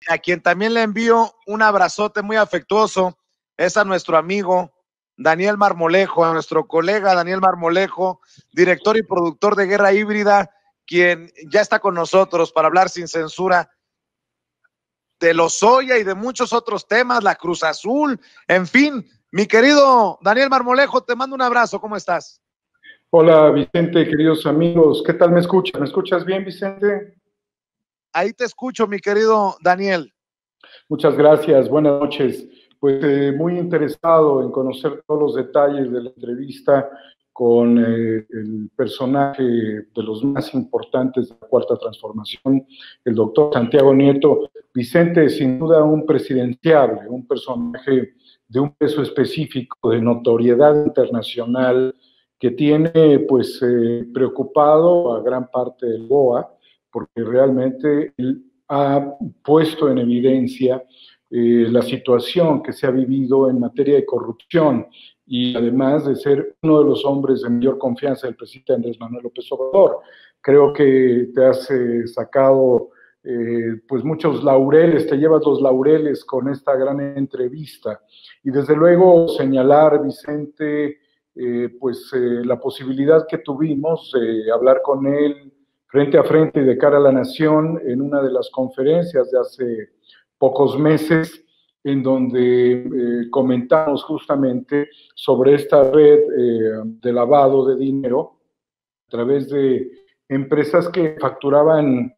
A quien también le envío un abrazote muy afectuoso es a nuestro amigo Daniel Marmolejo, a nuestro colega Daniel Marmolejo, director y productor de Guerra Híbrida, quien ya está con nosotros para hablar sin censura de Lozoya y de muchos otros temas, la Cruz Azul, en fin. Mi querido Daniel Marmolejo, te mando un abrazo, ¿cómo estás? Hola Vicente, queridos amigos, ¿qué tal me escuchas? ¿Me escuchas bien, Vicente? Ahí te escucho, mi querido Daniel. Muchas gracias, buenas noches. Pues muy interesado en conocer todos los detalles de la entrevista con el personaje de los más importantes de la Cuarta Transformación, el doctor Santiago Nieto. Vicente, sin duda un presidenciable, un personaje de un peso específico, de notoriedad internacional, que tiene pues preocupado a gran parte del BOA, porque realmente él ha puesto en evidencia la situación que se ha vivido en materia de corrupción y además de ser uno de los hombres de mayor confianza del presidente Andrés Manuel López Obrador. Creo que te has sacado pues muchos laureles, te llevas los laureles con esta gran entrevista. Y desde luego señalar, Vicente, la posibilidad que tuvimos de hablar con él frente a frente y de cara a la nación en una de las conferencias de hace pocos meses, en donde comentamos justamente sobre esta red de lavado de dinero a través de empresas que facturaban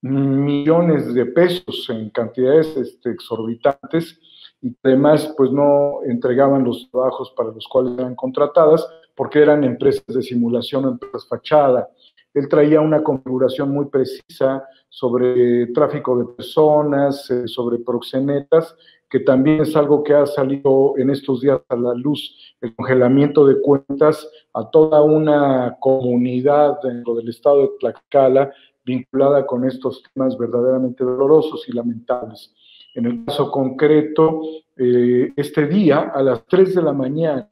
millones de pesos en cantidades exorbitantes y además pues no entregaban los trabajos para los cuales eran contratadas porque eran empresas de simulación, empresas fachada. Él traía una configuración muy precisa sobre tráfico de personas, sobre proxenetas, que también es algo que ha salido en estos días a la luz, el congelamiento de cuentas a toda una comunidad dentro del estado de Tlaxcala vinculada con estos temas verdaderamente dolorosos y lamentables. En el caso concreto, este día, a las 3 de la mañana,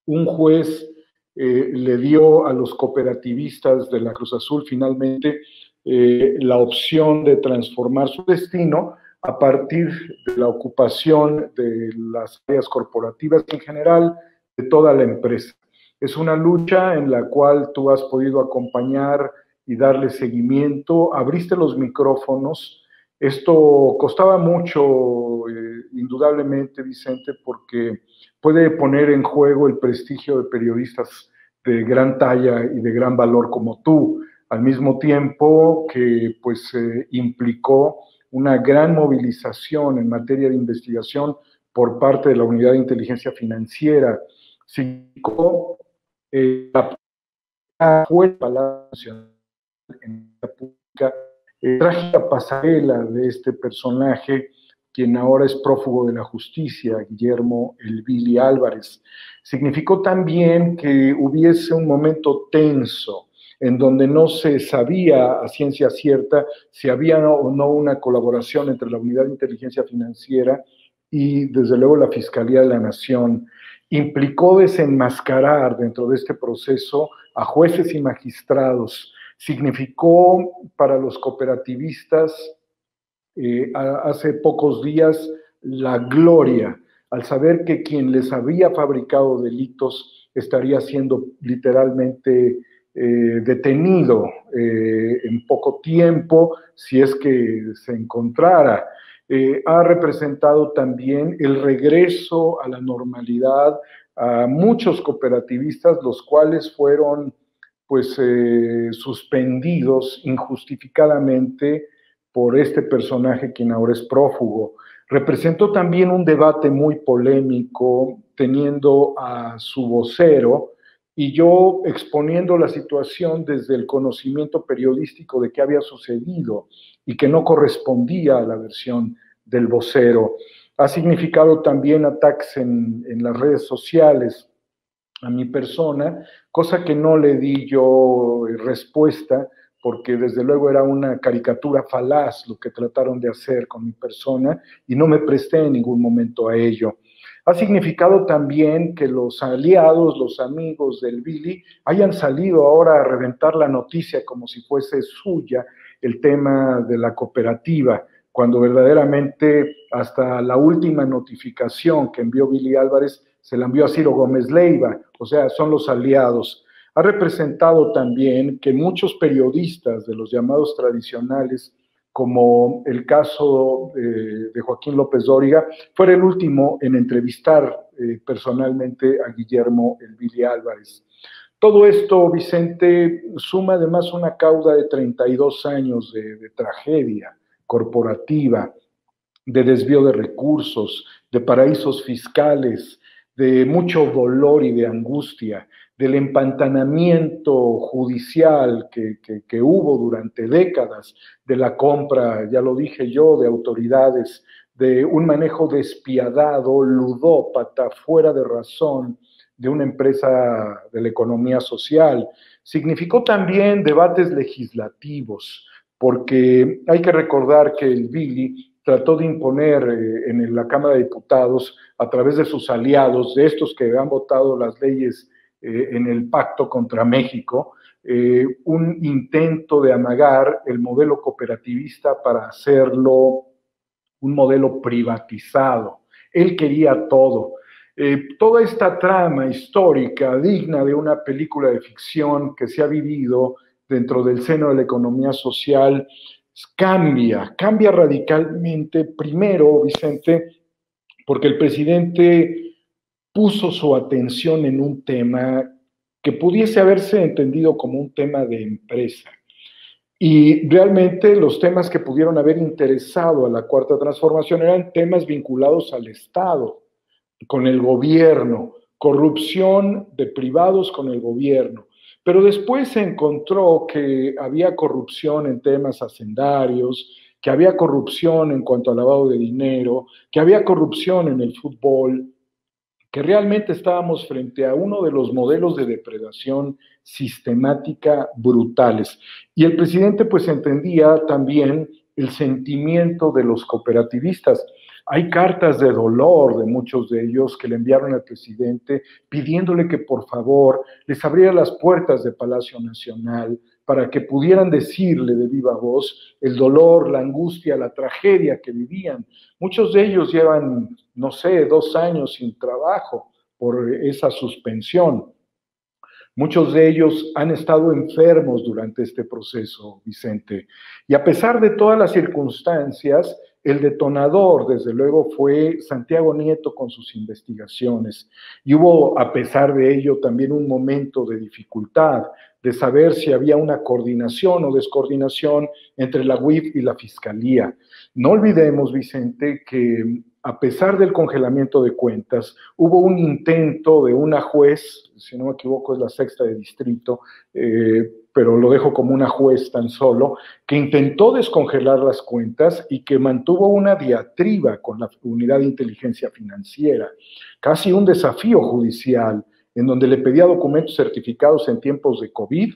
un juez le dio a los cooperativistas de la Cruz Azul finalmente la opción de transformar su destino a partir de la ocupación de las áreas corporativas en general de toda la empresa. Es una lucha en la cual tú has podido acompañar y darle seguimiento, abriste los micrófonos. Esto costaba mucho, indudablemente, Vicente, porque puede poner en juego el prestigio de periodistas de gran talla y de gran valor como tú, al mismo tiempo que pues implicó una gran movilización en materia de investigación por parte de la Unidad de Inteligencia Financiera. Significó fue el Palacio Nacional en la pública, trágica pasarela de este personaje, quien ahora es prófugo de la justicia, Guillermo El Billy Álvarez. Significó también que hubiese un momento tenso en donde no se sabía a ciencia cierta si había o no una colaboración entre la Unidad de Inteligencia Financiera y desde luego la Fiscalía de la Nación. Implicó desenmascarar dentro de este proceso a jueces y magistrados. Significó para los cooperativistas hace pocos días la gloria al saber que quien les había fabricado delitos estaría siendo literalmente detenido en poco tiempo si es que se encontrara. Ha representado también el regreso a la normalidad a muchos cooperativistas, los cuales fueron pues suspendidos injustificadamente por este personaje quien ahora es prófugo. Representó también un debate muy polémico, teniendo a su vocero y yo exponiendo la situación desde el conocimiento periodístico de qué había sucedido y que no correspondía a la versión del vocero. Ha significado también ataques en las redes sociales a mi persona, cosa que no le di yo respuesta, porque desde luego era una caricatura falaz lo que trataron de hacer con mi persona y no me presté en ningún momento a ello. Ha significado también que los aliados, los amigos del Billy, hayan salido ahora a reventar la noticia como si fuese suya el tema de la cooperativa, cuando verdaderamente hasta la última notificación que envió Billy Álvarez se la envió a Ciro Gómez Leiva, o sea, son los aliados. Ha representado también que muchos periodistas de los llamados tradicionales, como el caso de Joaquín López Dóriga, fuera el último en entrevistar personalmente a Guillermo el Billy Álvarez. Todo esto, Vicente, suma además una cauda de 32 años de tragedia corporativa, de desvío de recursos, de paraísos fiscales, de mucho dolor y de angustia, del empantanamiento judicial que hubo durante décadas, de la compra, ya lo dije yo, de autoridades, de un manejo despiadado, ludópata, fuera de razón, de una empresa de la economía social. Significó también debates legislativos, porque hay que recordar que el Billy trató de imponer en la Cámara de Diputados, a través de sus aliados, de estos que han votado las leyes en el pacto contra México, un intento de amagar el modelo cooperativista para hacerlo un modelo privatizado. Él quería todo. Toda esta trama histórica digna de una película de ficción que se ha vivido dentro del seno de la economía social cambia radicalmente, primero, Vicente, porque el presidente puso su atención en un tema que pudiese haberse entendido como un tema de empresa. Y realmente los temas que pudieron haber interesado a la Cuarta Transformación eran temas vinculados al Estado, con el gobierno, corrupción de privados con el gobierno. Pero después se encontró que había corrupción en temas hacendarios, que había corrupción en cuanto al lavado de dinero, que había corrupción en el fútbol, que realmente estábamos frente a uno de los modelos de depredación sistemática brutales. Y el presidente pues entendía también el sentimiento de los cooperativistas. Hay cartas de dolor de muchos de ellos que le enviaron al presidente pidiéndole que por favor les abriera las puertas de Palacio Nacional para que pudieran decirle de viva voz el dolor, la angustia, la tragedia que vivían. Muchos de ellos llevan, no sé, 2 años sin trabajo por esa suspensión. Muchos de ellos han estado enfermos durante este proceso, Vicente. Y a pesar de todas las circunstancias, el detonador, desde luego, fue Santiago Nieto con sus investigaciones. Y hubo, a pesar de ello, también un momento de dificultad, de saber si había una coordinación o descoordinación entre la UIF y la Fiscalía. No olvidemos, Vicente, que a pesar del congelamiento de cuentas, hubo un intento de una juez, si no me equivoco es la 6ª de distrito, pero lo dejo como una juez tan solo, que intentó descongelar las cuentas y que mantuvo una diatriba con la Unidad de Inteligencia Financiera, casi un desafío judicial, en donde le pedía documentos certificados en tiempos de COVID,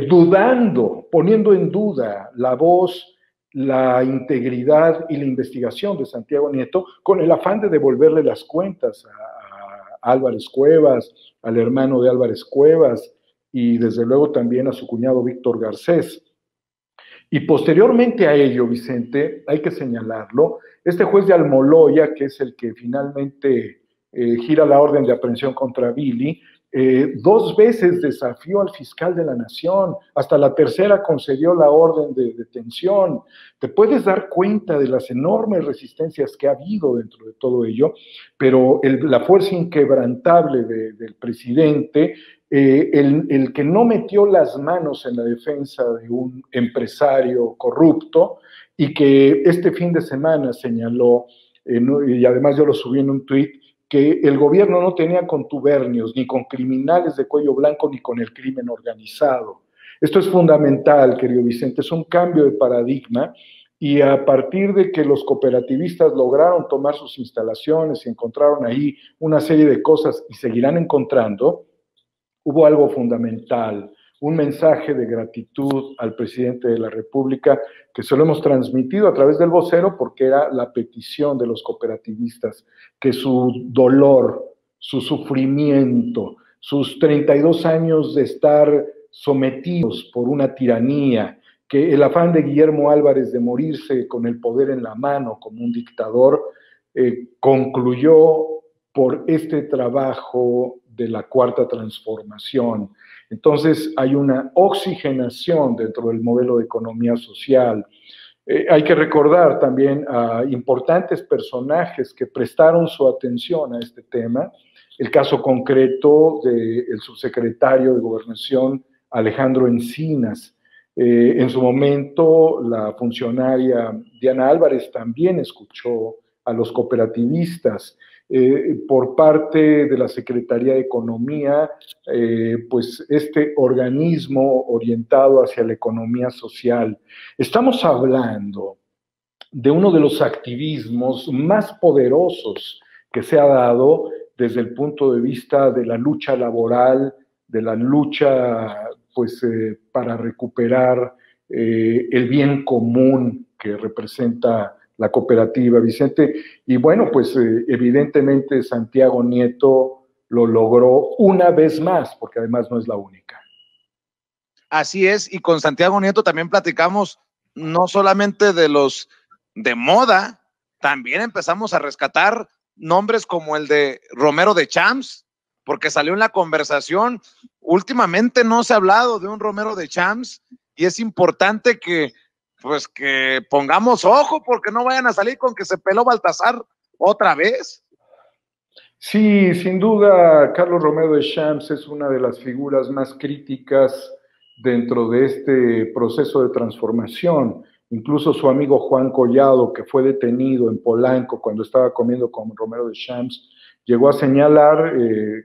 dudando, poniendo en duda la voz, la integridad y la investigación de Santiago Nieto, con el afán de devolverle las cuentas a Álvarez Cuevas, al hermano de Álvarez Cuevas, y desde luego también a su cuñado Víctor Garcés. Y posteriormente a ello, Vicente, hay que señalarlo, este juez de Almoloya, que es el que finalmente gira la orden de aprehensión contra Billy, 2 veces desafió al fiscal de la Nación, hasta la tercera concedió la orden de detención. Te puedes dar cuenta de las enormes resistencias que ha habido dentro de todo ello, pero la fuerza inquebrantable del presidente, el que no metió las manos en la defensa de un empresario corrupto y que este fin de semana señaló, y además yo lo subí en un tuit, que el gobierno no tenía contubernios ni con criminales de cuello blanco ni con el crimen organizado. Esto es fundamental, querido Vicente, es un cambio de paradigma y a partir de que los cooperativistas lograron tomar sus instalaciones y encontraron ahí una serie de cosas y seguirán encontrando, hubo algo fundamental, un mensaje de gratitud al presidente de la República que se lo hemos transmitido a través del vocero porque era la petición de los cooperativistas, que su dolor, su sufrimiento, sus 32 años de estar sometidos por una tiranía que el afán de Guillermo Álvarez de morirse con el poder en la mano como un dictador concluyó por este trabajo de la Cuarta Transformación. Entonces hay una oxigenación dentro del modelo de economía social. Hay que recordar también a importantes personajes que prestaron su atención a este tema. El caso concreto del subsecretario de Gobernación, Alejandro Encinas. En su momento, la funcionaria Diana Álvarez también escuchó a los cooperativistas. Por parte de la Secretaría de Economía, pues este organismo orientado hacia la economía social. Estamos hablando de uno de los activismos más poderosos que se ha dado desde el punto de vista de la lucha laboral, de la lucha pues, para recuperar el bien común que representa la cooperativa, Vicente. Y bueno, pues evidentemente Santiago Nieto lo logró una vez más, porque además no es la única. Así es, y con Santiago Nieto también platicamos no solamente de los de moda, también empezamos a rescatar nombres como el de Romero de Champs, porque salió en la conversación. Últimamente no se ha hablado de un Romero de Champs y es importante que pues que pongamos ojo porque no vayan a salir con que se peló Baltasar otra vez. Sí, sin duda, Carlos Romero de Champs es una de las figuras más críticas dentro de este proceso de transformación. Incluso su amigo Juan Collado, que fue detenido en Polanco cuando estaba comiendo con Romero de Champs, llegó a señalar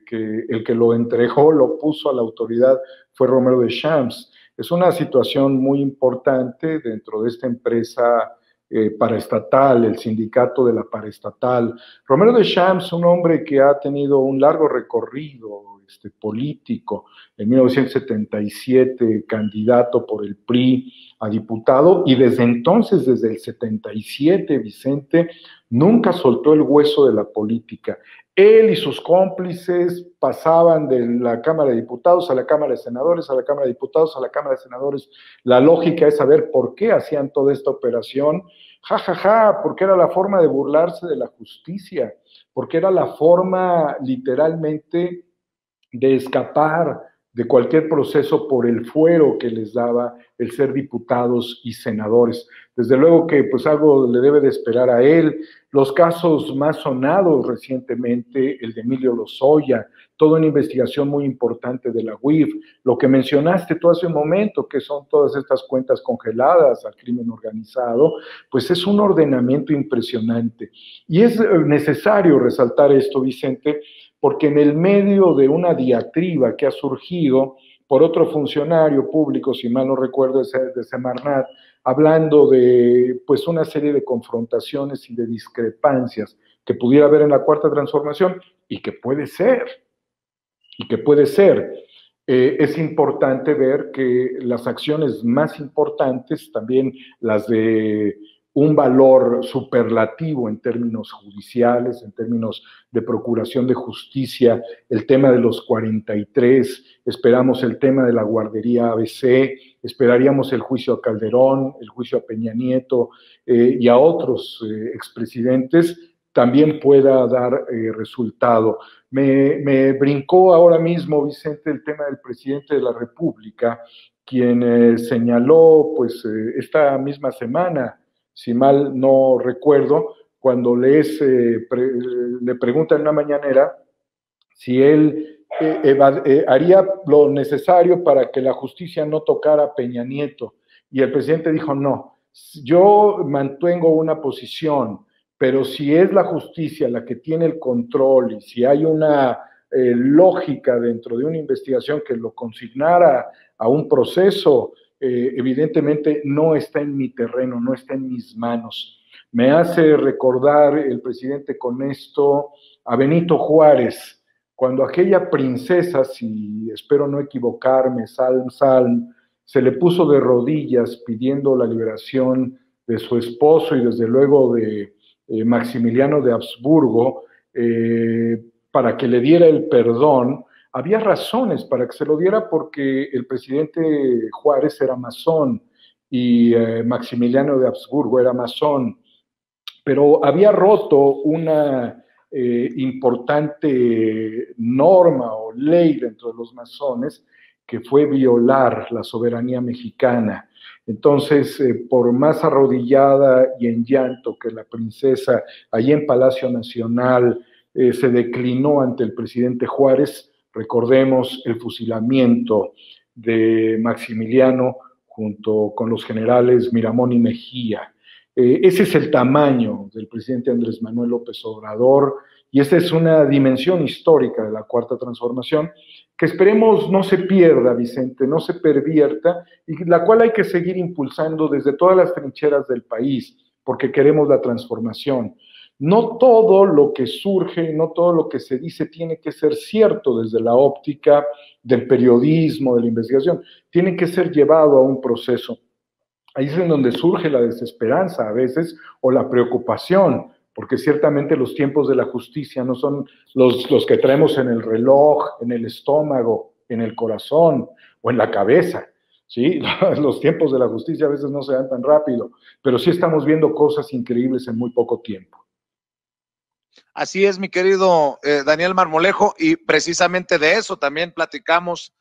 que el que lo entregó, lo puso a la autoridad, fue Romero de Champs. Es una situación muy importante dentro de esta empresa paraestatal, el sindicato de la paraestatal. Romero de Champs, un hombre que ha tenido un largo recorrido político, en 1977 candidato por el PRI a diputado, y desde entonces, desde el 77, Vicente, nunca soltó el hueso de la política. Él y sus cómplices pasaban de la Cámara de Diputados a la Cámara de Senadores, a la Cámara de Diputados, a la Cámara de Senadores. La lógica es saber por qué hacían toda esta operación. Porque era la forma de burlarse de la justicia, porque era la forma literalmente de escapar de cualquier proceso por el fuero que les daba el ser diputados y senadores. Desde luego que pues algo le debe de esperar a él. Los casos más sonados recientemente, el de Emilio Lozoya, toda una investigación muy importante de la UIF, lo que mencionaste tú hace un momento, que son todas estas cuentas congeladas al crimen organizado, pues es un ordenamiento impresionante. Y es necesario resaltar esto, Vicente, porque en el medio de una diatriba que ha surgido por otro funcionario público, si mal no recuerdo, de Semarnat, hablando de pues una serie de confrontaciones y de discrepancias que pudiera haber en la Cuarta Transformación, y que puede ser, es importante ver que las acciones más importantes, también las de un valor superlativo en términos judiciales, en términos de procuración de justicia, el tema de los 43, esperamos el tema de la guardería ABC, esperaríamos el juicio a Calderón, el juicio a Peña Nieto y a otros expresidentes, también pueda dar resultado. Me brincó ahora mismo, Vicente, el tema del presidente de la República, quien señaló, pues, esta misma semana, si mal no recuerdo, cuando le preguntan en una mañanera si él haría lo necesario para que la justicia no tocara a Peña Nieto. Y el presidente dijo, no, yo mantengo una posición, pero si es la justicia la que tiene el control y si hay una lógica dentro de una investigación que lo consignara a un proceso, evidentemente no está en mi terreno, no está en mis manos. Me hace recordar el presidente con esto a Benito Juárez, cuando aquella princesa, si espero no equivocarme, Salm, se le puso de rodillas pidiendo la liberación de su esposo y desde luego de Maximiliano de Habsburgo, para que le diera el perdón. Había razones para que se lo diera porque el presidente Juárez era masón y Maximiliano de Habsburgo era masón, pero había roto una importante norma o ley dentro de los masones, que fue violar la soberanía mexicana. Entonces, por más arrodillada y en llanto que la princesa allí en Palacio Nacional se declinó ante el presidente Juárez, recordemos el fusilamiento de Maximiliano junto con los generales Miramón y Mejía. Ese es el tamaño del presidente Andrés Manuel López Obrador, y esta es una dimensión histórica de la Cuarta Transformación que esperemos no se pierda, Vicente, no se pervierta, y la cual hay que seguir impulsando desde todas las trincheras del país, porque queremos la transformación. No todo lo que surge, no todo lo que se dice tiene que ser cierto desde la óptica del periodismo, de la investigación, tiene que ser llevado a un proceso. Ahí es en donde surge la desesperanza a veces o la preocupación, porque ciertamente los tiempos de la justicia no son los que traemos en el reloj, en el estómago, en el corazón o en la cabeza. ¿Sí? Los tiempos de la justicia a veces no se dan tan rápido, pero sí estamos viendo cosas increíbles en muy poco tiempo. Así es, mi querido Daniel Marmolejo, y precisamente de eso también platicamos,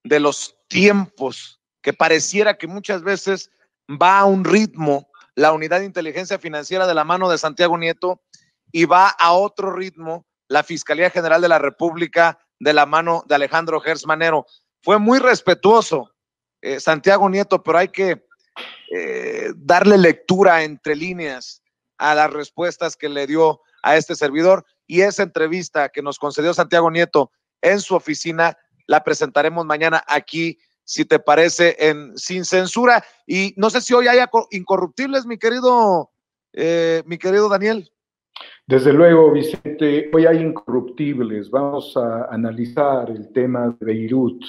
de los tiempos, que pareciera que muchas veces va a un ritmo la Unidad de Inteligencia Financiera de la mano de Santiago Nieto, y va a otro ritmo la Fiscalía General de la República de la mano de Alejandro Gertz Manero. Fue muy respetuoso Santiago Nieto, pero hay que darle lectura entre líneas a las respuestas que le dio a este servidor, y esa entrevista que nos concedió Santiago Nieto en su oficina la presentaremos mañana aquí, si te parece, en Sin Censura. Y no sé si hoy haya incorruptibles, mi querido Daniel. Desde luego, Vicente, hoy hay incorruptibles. Vamos a analizar el tema de Beirut,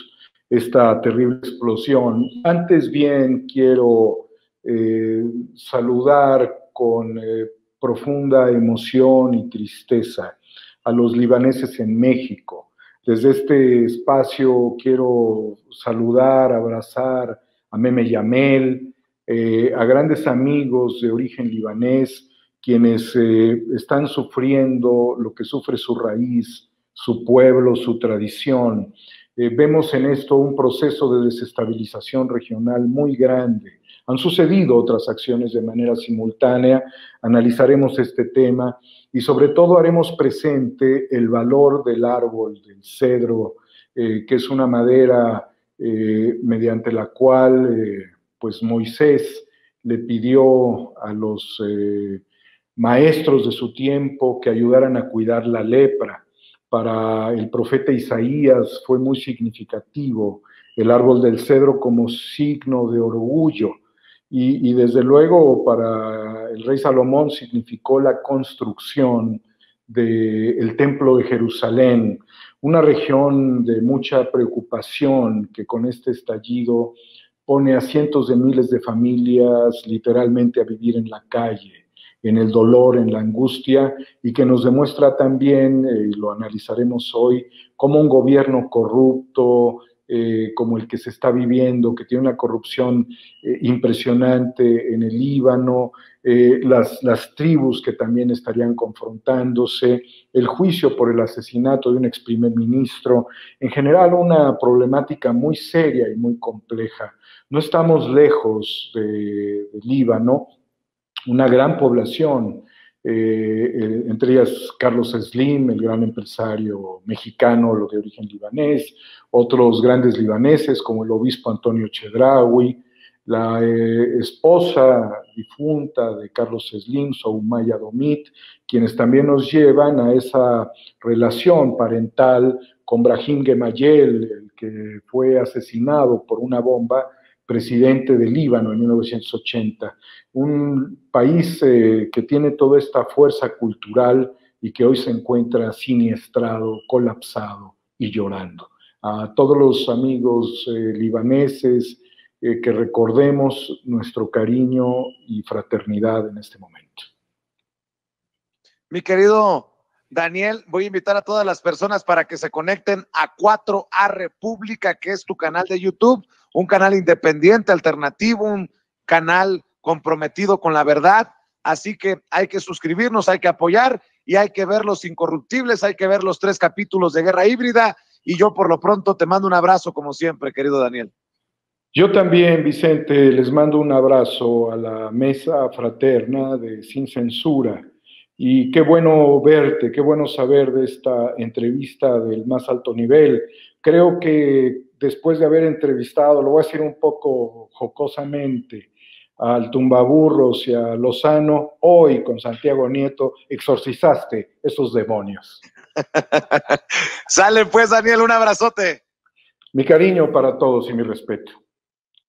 esta terrible explosión. Antes bien, quiero saludar con profunda emoción y tristeza a los libaneses en México. Desde este espacio quiero saludar, abrazar a Meme Yamel, a grandes amigos de origen libanés, quienes están sufriendo lo que sufre su raíz, su pueblo, su tradición. Vemos en esto un proceso de desestabilización regional muy grande. Han sucedido otras acciones de manera simultánea, analizaremos este tema y sobre todo haremos presente el valor del árbol, del cedro, que es una madera mediante la cual pues Moisés le pidió a los maestros de su tiempo que ayudaran a cuidar la lepra. Para el profeta Isaías fue muy significativo el árbol del cedro como signo de orgullo, y desde luego para el rey Salomón significó la construcción del templo de Jerusalén, una región de mucha preocupación que con este estallido pone a cientos de miles de familias literalmente a vivir en la calle, en el dolor, en la angustia, y que nos demuestra también, y lo analizaremos hoy, cómo un gobierno corrupto, como el que se está viviendo, que tiene una corrupción impresionante en el Líbano, las tribus que también estarían confrontándose, el juicio por el asesinato de un ex primer ministro, en general una problemática muy seria y muy compleja. No estamos lejos de Líbano, una gran población, entre ellas Carlos Slim, el gran empresario mexicano, lo de origen libanés, otros grandes libaneses como el obispo Antonio Chedraui, la esposa difunta de Carlos Slim, Soumaya Domit, quienes también nos llevan a esa relación parental con Brahim Gemayel, el que fue asesinado por una bomba, presidente de Líbano en 1980, un país que tiene toda esta fuerza cultural y que hoy se encuentra siniestrado, colapsado y llorando. A todos los amigos libaneses, que recordemos nuestro cariño y fraternidad en este momento. Mi querido Daniel, voy a invitar a todas las personas para que se conecten a 4A República, que es tu canal de YouTube, un canal independiente, alternativo, canal comprometido con la verdad, así que hay que suscribirnos, hay que apoyar y hay que ver Los Incorruptibles, hay que ver los 3 capítulos de Guerra Híbrida, y yo por lo pronto te mando un abrazo como siempre, querido Daniel. Yo también, Vicente, les mando un abrazo a la mesa fraterna de Sin Censura. Y qué bueno verte, qué bueno saber de esta entrevista del más alto nivel. Creo que después de haber entrevistado, lo voy a decir un poco jocosamente, al Tumbaburros y a Lozano, hoy con Santiago Nieto exorcizaste esos demonios. Sale pues, Daniel, un abrazote. Mi cariño para todos y mi respeto.